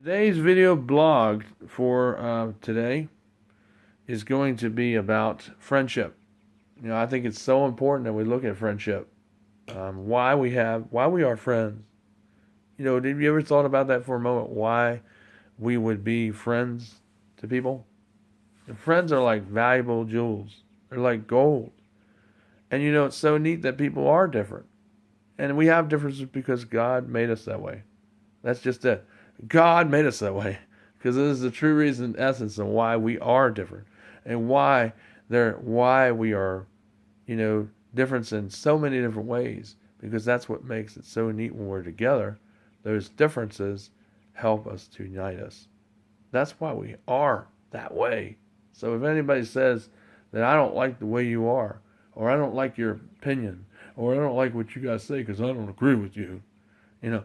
Today's video blog for today is going to be about friendship. I think it's so important that we look at friendship, why we are friends. Did you ever thought about that for a moment? Why we would be friends to people? And friends are like valuable jewels. They're like gold. And it's so neat that people are different. And we have differences because God made us that way. That's just it. God made us that way because this is the true reason, essence, of why we are different and why we are, different in so many different ways. Because that's what makes it so neat when we're together. Those differences help us to unite us. That's why we are that way. So if anybody says that I don't like the way you are, or I don't like your opinion, or I don't like what you guys say because I don't agree with you, you know,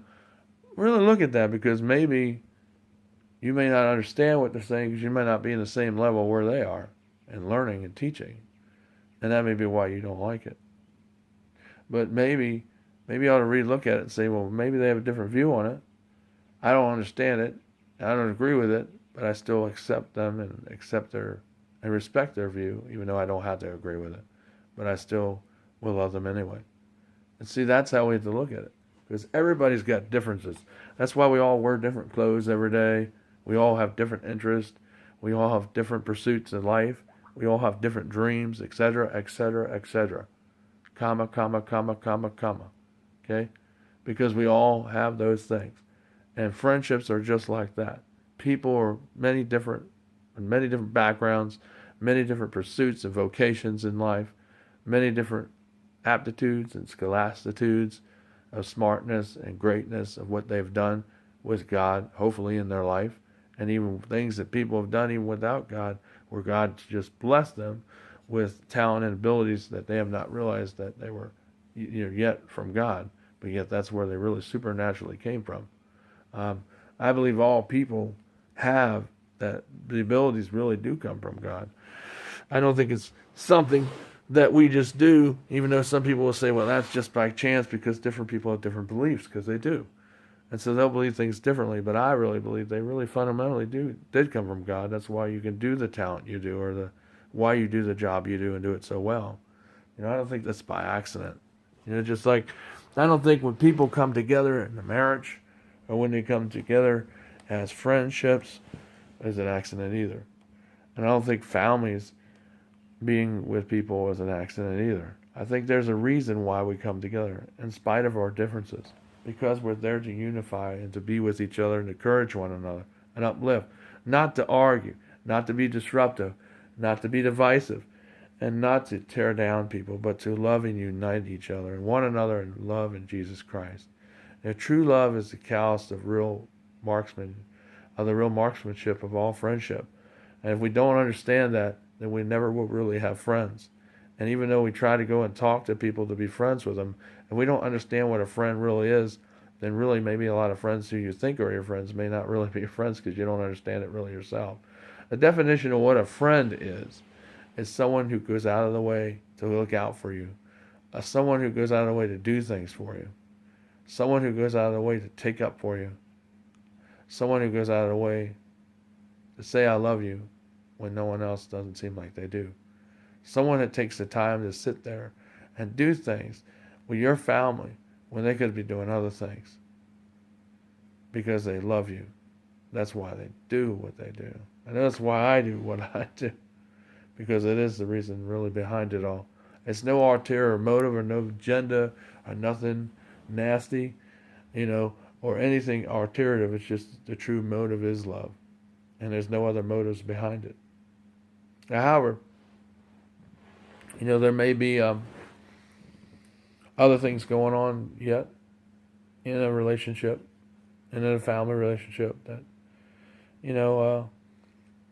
really look at that because maybe you may not understand what they're saying because you may not be in the same level where they are and learning and teaching. And that may be why you don't like it. But maybe you ought to relook at it and say, well, maybe they have a different view on it. I don't understand it. I don't agree with it, but I still accept them and and respect their view, even though I don't have to agree with it. But I still will love them anyway. And see, that's how we have to look at it. Because everybody's got differences. That's why we all wear different clothes every day. We all have different interests. We all have different pursuits in life. We all have different dreams, etc., etc., etc. Comma, comma, comma, comma, comma. Okay? Because we all have those things. And friendships are just like that. People are many different backgrounds, many different pursuits and vocations in life, many different aptitudes and scholastitudes of smartness and greatness of what they've done with God, hopefully in their life, and even things that people have done even without God, where God just blessed them with talent and abilities that they have not realized that they were yet from God, but yet that's where they really supernaturally came from. I believe all people have that. The abilities really do come from God. I don't think it's something that we just do, even though some people will say, well, that's just by chance because different people have different beliefs, because they do. And so they'll believe things differently, but I really believe they really fundamentally did come from God. That's why you can do the talent you do, or why you do the job you do and do it so well. I don't think that's by accident. Just like I don't think when people come together in a marriage or when they come together as friendships is an accident either. And I don't think families being with people is an accident either. I think there's a reason why we come together in spite of our differences. Because we're there to unify and to be with each other and encourage one another and uplift. Not to argue, not to be disruptive, not to be divisive, and not to tear down people, but to love and unite each other and one another in love in Jesus Christ. Now, true love is the callous of the real marksmanship of all friendship. And if we don't understand that, then we never will really have friends. And even though we try to go and talk to people to be friends with them, and we don't understand what a friend really is, then really maybe a lot of friends who you think are your friends may not really be your friends because you don't understand it really yourself. The definition of what a friend is someone who goes out of the way to look out for you, someone who goes out of the way to do things for you, someone who goes out of the way to take up for you, someone who goes out of the way to say I love you when no one else doesn't seem like they do. Someone that takes the time to sit there and do things with your family when they could be doing other things because they love you. That's why they do what they do. And that's why I do what I do, because it is the reason really behind it all. It's no ulterior motive or no agenda or nothing nasty, or anything ulterior. It's just the true motive is love. And there's no other motives behind it. However, there may be other things going on yet in a relationship, and in a family relationship that,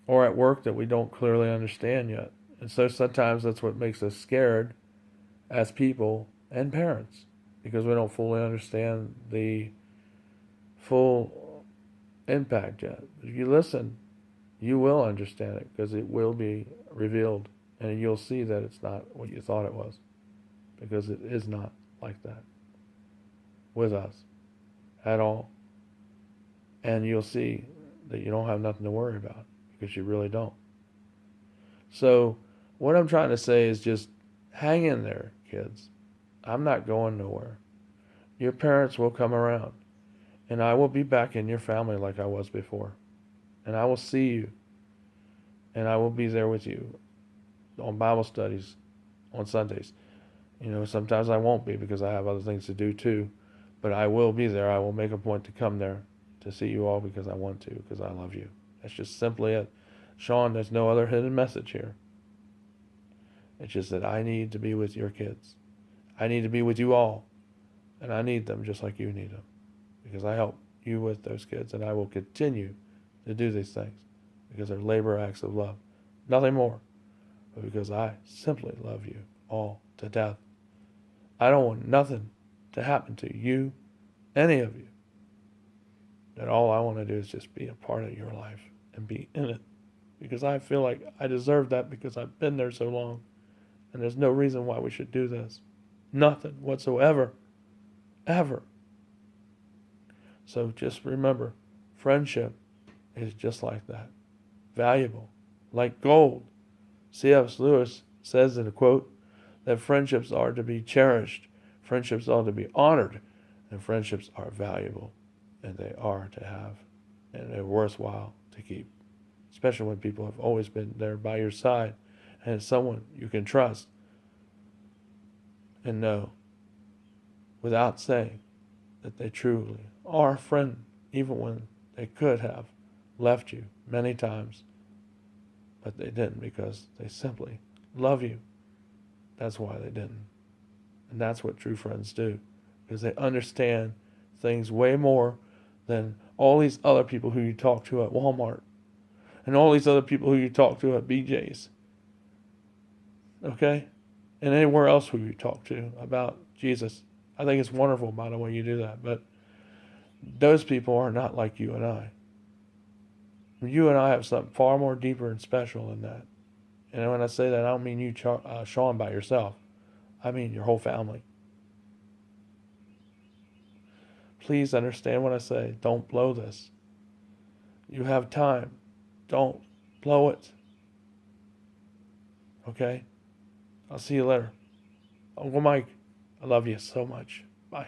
or at work that we don't clearly understand yet. And so sometimes that's what makes us scared as people and parents, because we don't fully understand the full impact yet. If you listen, you will understand it because it will be revealed, and you'll see that it's not what you thought it was, because it is not like that with us at all. And you'll see that you don't have nothing to worry about, because you really don't. So what I'm trying to say is just hang in there, kids. I'm not going nowhere. Your parents will come around, and I will be back in your family like I was before. And I will see you, and I will be there with you on Bible studies on Sundays. Sometimes I won't be because I have other things to do too, but I will be there. I will make a point to come there to see you all because I want to, because I love you. That's just simply it. Sean, there's no other hidden message here. It's just that I need to be with your kids. I need to be with you all, and I need them just like you need them, because I help you with those kids, and I will continue to do these things because they're labor acts of love. Nothing more, but because I simply love you all to death. I don't want nothing to happen to you, any of you. That all I want to do is just be a part of your life and be in it, because I feel like I deserve that because I've been there so long, and there's no reason why we should do this. Nothing whatsoever. Ever. So just remember, friendship is just like that. Valuable. Like gold. C.S. Lewis says in a quote that friendships are to be cherished, friendships are to be honored, and friendships are valuable, and they are to have, and they're worthwhile to keep, especially when people have always been there by your side, and it's someone you can trust and know without saying that they truly are a friend, even when they could have left you many times, but they didn't because they simply love you. That's why they didn't. And that's what true friends do, because they understand things way more than all these other people who you talk to at Walmart and all these other people who you talk to at BJ's. Okay? And anywhere else who you talk to about Jesus. I think it's wonderful, by the way, you do that. But those people are not like you and I. You and I have something far more deeper and special than that. And when I say that, I don't mean you, Sean, by yourself. I mean your whole family. Please understand what I say. Don't blow this. You have time. Don't blow it. Okay? I'll see you later. Uncle Mike, I love you so much. Bye.